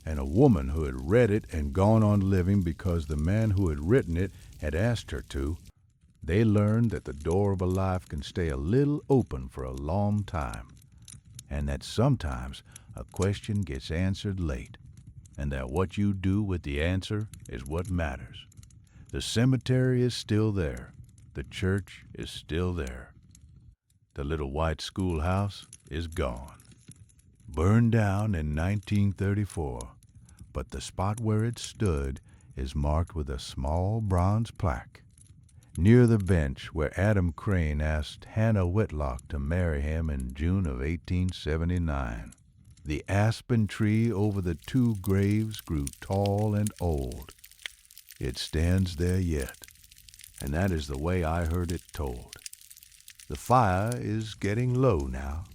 S1: and a woman who had read it and gone on living because the man who had written it had asked her to. They learn that the door of a life can stay a little open for a long time, and that sometimes a question gets answered late, and that what you do with the answer is what matters. The cemetery is still there. The church is still there. The little white schoolhouse is gone. Burned down in 1934, but the spot where it stood is marked with a small bronze plaque near the bench where Adam Crane asked Hannah Whitlock to marry him in June of 1879. The aspen tree over the two graves grew tall and old. It stands there yet, and that is the way I heard it told. The fire is getting low now.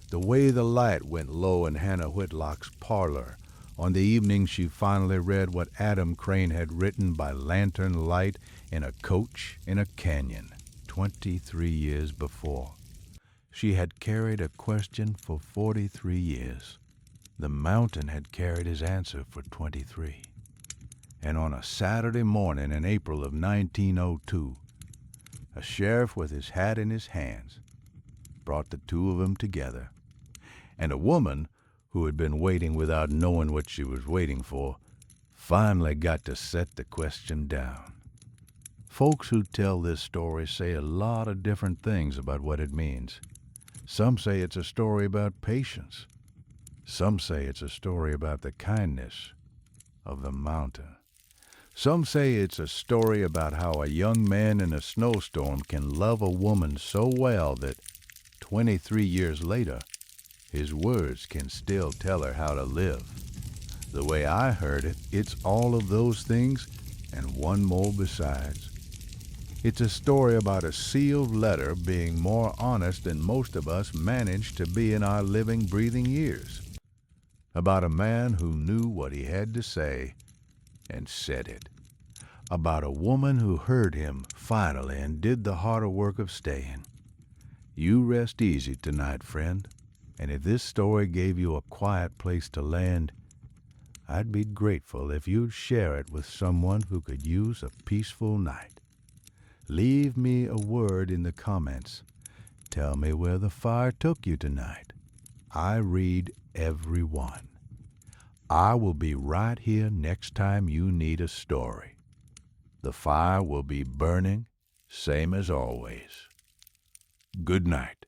S1: The way the light went low in Hannah Whitlock's parlor on the evening she finally read what Adam Crane had written by lantern light in a coach in a canyon 23 years before. She had carried a question for 43 years. The mountain had carried his answer for 23. And on a Saturday morning in April of 1902, a sheriff with his hat in his hands brought the two of them together, and a woman who had been waiting without knowing what she was waiting for finally got to set the question down. Folks who tell this story say a lot of different things about what it means. Some say it's a story about patience. Some say it's a story about the kindness of the mountain. Some say it's a story about how a young man in a snowstorm can love a woman so well that 23 years later, his words can still tell her how to live. The way I heard it, it's all of those things and one more besides. It's a story about a sealed letter being more honest than most of us manage to be in our living, breathing years. About a man who knew what he had to say and said it. About a woman who heard him finally and did the harder work of staying. You rest easy tonight, friend, and if this story gave you a quiet place to land, I'd be grateful if you'd share it with someone who could use a peaceful night. Leave me a word in the comments. Tell me where the fire took you tonight. I read every one. I will be right here next time you need a story. The fire will be burning, same as always. Good night.